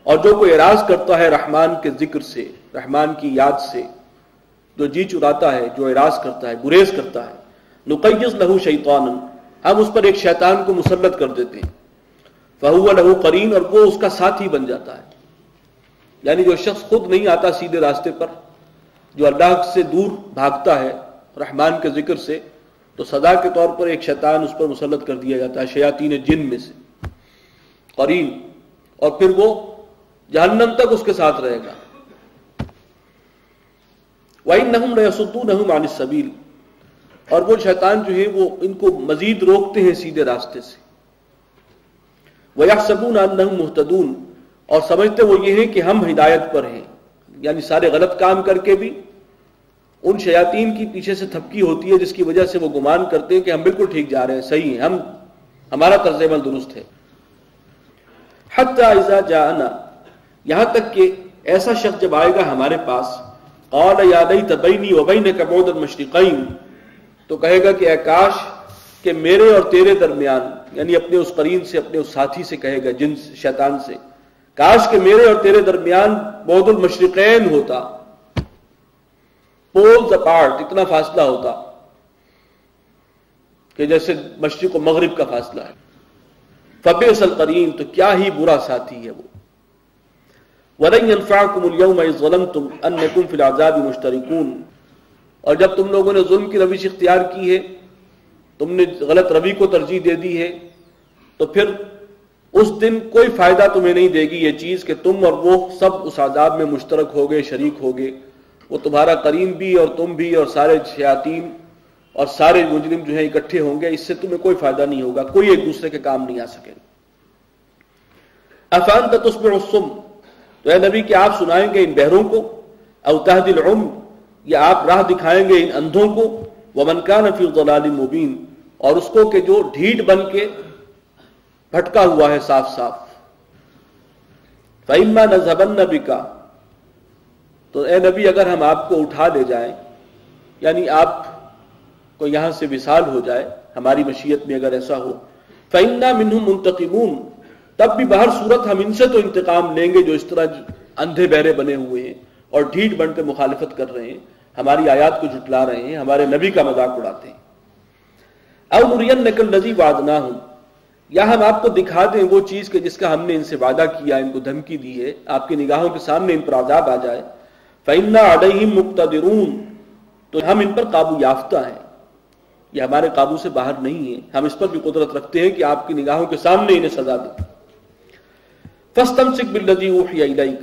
اور جو کوئی اعراض کرتا ہے رحمان کے ذکر سے، رحمان کی یاد سے، جو جی چراتا ہے، جو اعراض کرتا ہے، گریز کرتا ہے، نقیض لہو شیطانا، ہم اس پر ایک شیطان کو مسلط کر دیتے ہیں، فہو لہو قرین، اور وہ اس کا ساتھی بن جاتا ہے۔ یعنی جو شخص خود نہیں آتا سیدھے راستے پر، جو اللہ سے دور بھاگتا ہے رحمان کے ذکر سے، تو سزا کے طور پر ایک شیطان اس پر مسلط کر دیا جاتا ہے، شیاطین جن میں سے قرین، اور پھر وہ جہنم تک اس کے ساتھ رہے گا۔ وَإِنَّهُمْ لَيَصُدُّونَهُمْ عَنِ السَّبِيلِ، اور وہ شیطان جو ہے وہ ان کو مزید روکتے ہیں سیدھے راستے سے۔ وَيَحْسَبُونَ أَنَّهُمْ مُهْتَدُونَ، اور سمجھتے وہ یہ ہیں کہ ہم ہدایت پر ہیں، یعنی سارے غلط کام کر کے بھی ان شیاطین کی پیچھے سے تھپکی ہوتی ہے، جس کی وجہ سے وہ گمان کرتے ہیں کہ ہم بالکل ٹھیک جا رہے ہیں، صحیح ہیں، ہمارا طرز عمل درست ہے۔ حَتَّى إِذَا جَاءَنَا، یہاں تک کہ ایسا شخص جب آئے گا ہمارے پاس، قَالَ يَا لَيْتَ بَيْنِي وَبَيْنَكَ بُعْدَ الْمَشْرِقَيْنِ، تو کہے گا کہ اے کاش کہ میرے اور تیرے درمیان، یعنی اپنے اس قرین سے، اپنے اس ساتھی سے کہے گا، جن شیطان سے، کاش کہ میرے اور تیرے درمیان بعد المشرقین ہوتا، پولز اپارٹ، اتنا فاصلہ ہوتا کہ جیسے مشرق و مغرب کا فاصلہ ہے۔ فبئس القرین، تو کیا ہی برا ساتھی ہے وہ۔ وَلَن يَنفَعَكُمُ الْيَوْمَ إِذ ظَلَمْتُمْ أَنَّكُمْ فِي الْعَذَابِ مُشْتَرِكُونَ، اور جب تم لوگوں نے ظلم کی روش اختیار کی ہے، تم نے غلط روی کو ترجیح دے دی ہے، تو پھر اس دن کوئی فائدہ تمہیں نہیں دے گی یہ چیز کہ تم اور وہ سب اس عذاب میں مشترک ہوگے، شریک ہوگے، وہ تمہارا قرین بھی اور تم بھی اور سارے شیاطین اور سارے مجرم جو ہیں اکٹھے ہوں گے، اس سے تمہیں کوئی فائدہ نہیں ہوگا، کوئی ایک دوسرے کے کام نہیں آ سکے۔ أَفَأَنْتَ تُسْمِعُ الصُّمَّ، تو اے نبی کہ آپ سنائیں گے ان بہروں کو، أَوْ تَهْدِي الْعُمْيَ، یا آپ راہ دکھائیں گے ان اندھوں کو، وَمَنْ كَانَ فِي ضَلَالٍ مُبِينٍ، اور اس کو کہ جو ڈھیٹ بن کے بھٹکا ہوا ہے صاف صاف۔ فَإِمَّا نَذْهَبَنَّ بِكَ، تو اے نبی اگر ہم آپ کو اٹھا لے جائیں، یعنی آپ کو یہاں سے وصال ہو جائے، ہماری مشیت میں اگر ایسا ہو، فَإِنَّا مِنْهُمْ مُنْتَقِمُونَ، تب بھی بہر صورت ہم ان سے تو انتقام لیں گے جو اس طرح اندھے بہرے بنے ہوئے ہیں اور ڈھیٹ بن کے مخالفت کر رہے ہیں، ہماری آیات کو جھٹلا رہے ہیں، ہمارے نبی کا مذاق اڑاتے ہیں۔ أَوْ نُرِيَنَّكَ الَّذِي وَعَدْنَاهُمْ، یا ہم آپ کو دکھا دیں وہ چیز کہ جس کا ہم نے ان سے وعدہ کیا، ان کو دھمکی دی ہے، آپ کی نگاہوں کے سامنے ان پر عذاب آ جائے، فَإِنَّا عَلَيْهِمْ مُقْتَدِرُونَ، تو ہم ان پر قابو یافتہ ہیں، یہ ہمارے قابو سے باہر نہیں ہے، ہم اس پر بھی قدرت رکھتے ہیں کہ آپ کی نگاہوں کے سامنے انہیں سزا دیں۔ فَاسْتَمْسِكْ بِالَّذِي أُوحِيَ إِلَيْكَ،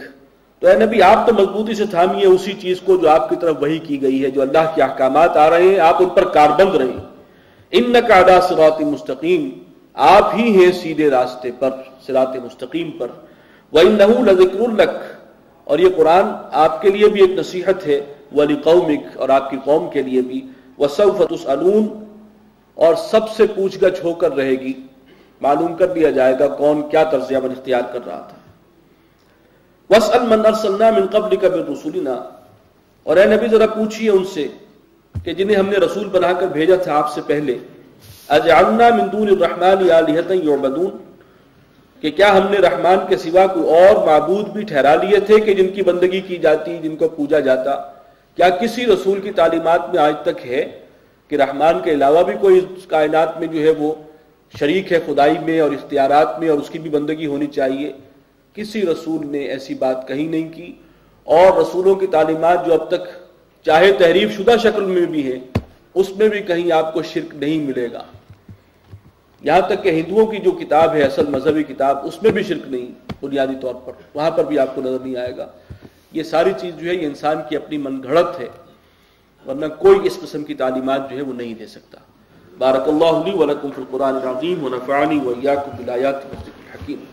تو اے نبی آپ تو مضبوطی سے تھامیے اسی چیز کو جو آپ کی طرف وحی کی گئی ہے، جو اللہ کے احکامات آ رہے ہیں آپ ان پر کاربند رہیں۔ إِنَّكَ عَلَىٰ صِرَاطٍ مُسْتَقِيمٍ، آپ ہی ہیں سیدھے راستے پر، صراط مستقیم پر۔ وَإِنَّهُ لَذِكْرٌ لَكَ، اور یہ قرآن آپ کے لیے بھی ایک نصیحت ہے، وَلِقَوْمِكَ، اور آپ کی قوم کے لیے بھی، وَسَوْفَ تُسْأَلُونَ، اور سب سے پوچھ گچھ ہو کر رہے گی، معلوم کر لیا جائے گا کون کیا طرز عمل اختیار کر رہا تھا۔ وَاسْأَلْ مَنْ أَرْسَلْنَا مِنْ قَبْلِكَ مِنْ رُسُلِنَا، اور اے نبی ذرا پوچھئے ان سے کہ جنہیں ہم نے رسول بنا کر بھیجا تھا آپ سے پہلے، اجعلنا من دون الرحمن آلہۃ یعبدون، کہ کیا ہم نے رحمان کے سوا کوئی اور معبود بھی ٹھہرا لیے تھے کہ جن کی بندگی کی جاتی، جن کو پوجا جاتا؟ کیا کسی رسول کی تعلیمات میں آج تک ہے کہ رحمان کے علاوہ بھی کوئی کائنات میں جو ہے وہ شریک ہے خدائی میں اور اختیارات میں اور اس کی بھی بندگی ہونی چاہیے؟ کسی رسول نے ایسی بات کہیں نہیں کی، اور رسولوں کی تعلیمات جو اب تک چاہے تحریف شدہ شکل میں بھی ہے، اس میں بھی کہیں آپ کو شرک نہیں ملے گا۔ یہاں تک کہ ہندوؤں کی جو کتاب ہے، اصل مذہبی کتاب، اس میں بھی شرک نہیں بنیادی طور پر، وہاں پر بھی آپ کو نظر نہیں آئے گا۔ یہ ساری چیز جو ہے یہ انسان کی اپنی من گھڑت ہے، ورنہ کوئی اس قسم کی تعلیمات جو ہے وہ نہیں دے سکتا۔ بارک اللہ لی ولکم فی القرآن العظیم ونفعنی وإیاکم بالآیات والذکر الحکیم۔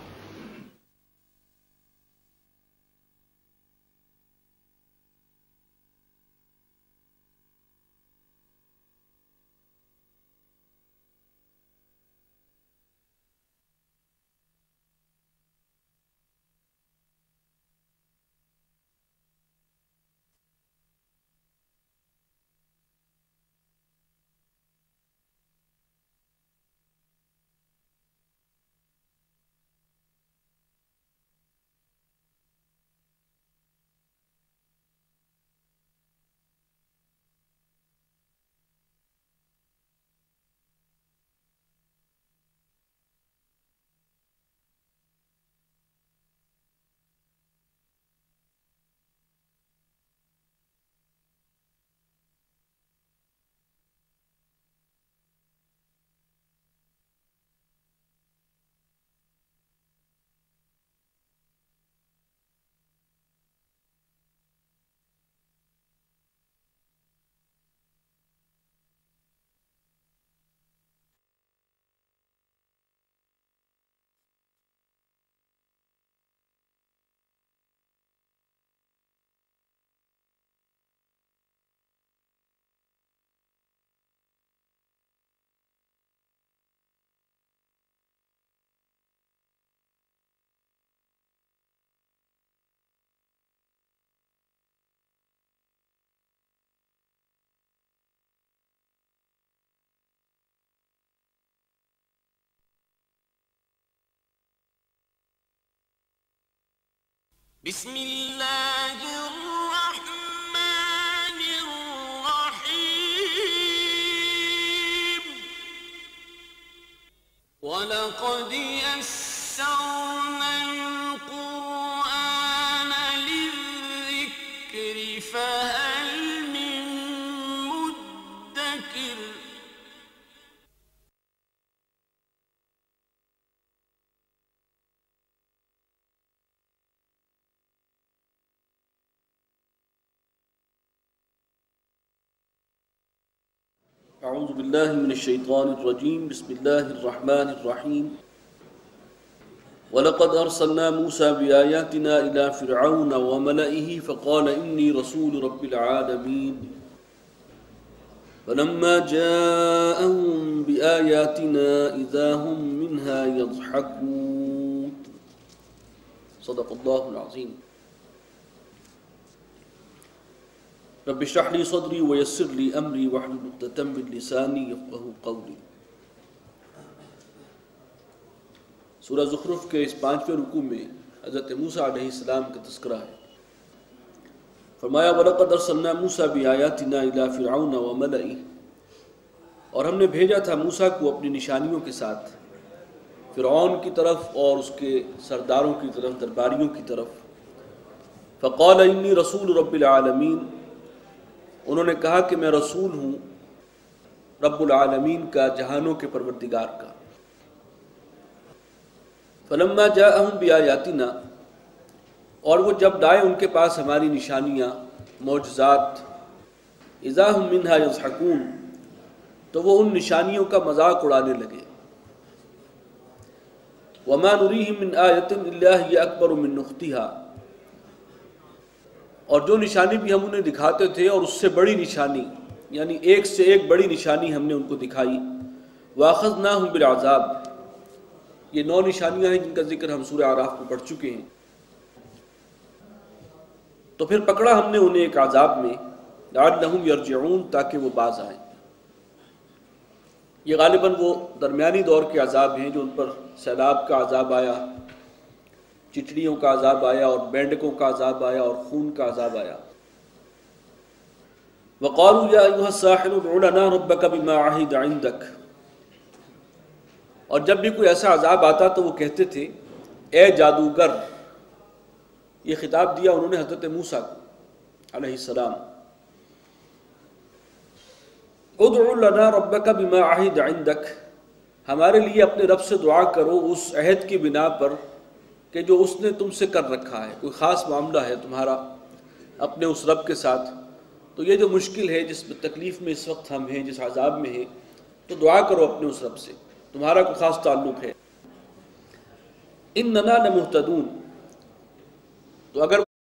بسم اللہ الرحمن الرحیم وَلَقَدْ يَسَّرْنَا الْقُرْآنَ لِلذِّكْرِ فَهَلْ مِن مُدَّكِرٍ اعوذ باللہ من الشیطان الرجیم بسم اللہ الرحمن الرحیم وَلَقَدْ أَرْسَلْنَا مُوسَى بِآيَاتِنَا إِلَى فِرْعَوْنَ وَمَلَئِهِ فَقَالَ إِنِّي رَسُولُ رَبِّ الْعَالَمِينَ فَلَمَّا جَاءَهُم بِآيَاتِنَا إِذَا هُم مِّنْهَا يَضْحَكُونَ صدق اللہ العظیم رب اشرح لي صدري ويسر لي امري واحلل عقدة من لساني يفقهوا قولي۔ سورہ زخرف کے اس 5ویں رکوع میں حضرت موسیٰ علیہ السلام کا تذکرہ ہے۔ فرمایا وَلَقَدْ أَرْسَلْنَا مُوسَى بِآيَاتِنَا إِلَى فِرْعَوْنَ وَمَلَئِهِ، اور ہم نے بھیجا تھا موسیٰ کو اپنی نشانیوں کے ساتھ فرعون کی طرف اور اس کے سرداروں کی طرف، درباریوں کی طرف۔ فَقَالَ إِنِّي رَسُولُ رَبِّ الْعَالَمِينَ، انہوں نے کہا کہ میں رسول ہوں رب العالمین کا، جہانوں کے پروردگار کا۔ فلما جاءہم بآیاتنا، اور وہ جب لائے ان کے پاس ہماری نشانیاں، معجزات، اذا ہم منہا یضحکون، تو وہ ان نشانیوں کا مذاق اڑانے لگے۔ وما نریہم من آیۃ الا ہی اکبر من اختہا، اور جو نشانی بھی ہم انہیں دکھاتے تھے اور اس سے بڑی نشانی، یعنی ایک سے ایک بڑی نشانی ہم نے ان کو دکھائی۔ وَأَخَذْنَاهُمْ بِالْعَذَابِ، یہ 9 نشانیاں ہیں جن کا ذکر ہم سورہ اعراف میں پڑھ چکے ہیں۔ تو پھر پکڑا ہم نے انہیں ایک عذاب میں، لَعَلَّهُمْ يَرْجِعُونَ، تاکہ وہ باز آئیں۔ یہ غالباً وہ درمیانی دور کے عذاب ہیں جو ان پر سیلاب کا عذاب آیا، چچڑیوں کا عذاب آیا، اور بینڈکوں کا عذاب آیا، اور خون کا عذاب آیا۔ وَقَالُوا يَا أَيُّهَا السَّاحِرُ ادْعُ لَنَا رَبَّكَ بِمَا عَهِدَ عِندَكَ، اور جب بھی کوئی ایسا عذاب آتا تو وہ کہتے تھے اے جادوگر۔ یہ خطاب دیا انہوں نے حضرت موسیٰ کو علیہ السلام۔ ادْعُ لَنَا رَبَّكَ بِمَا عَهِدَ عِندَكَ، ہمارے لیے اپنے رب سے دعا کرو اس عہد کی بنا پر کہ جو اس نے تم سے کر رکھا ہے، کوئی خاص معاملہ ہے تمہارا اپنے اس رب کے ساتھ۔ تو یہ جو مشکل ہے، جس تکلیف میں اس وقت ہم ہیں، جس عذاب میں ہیں، تو دعا کرو اپنے اس رب سے، تمہارا کوئی خاص تعلق ہے۔ اننا لمہتدون، تو اگر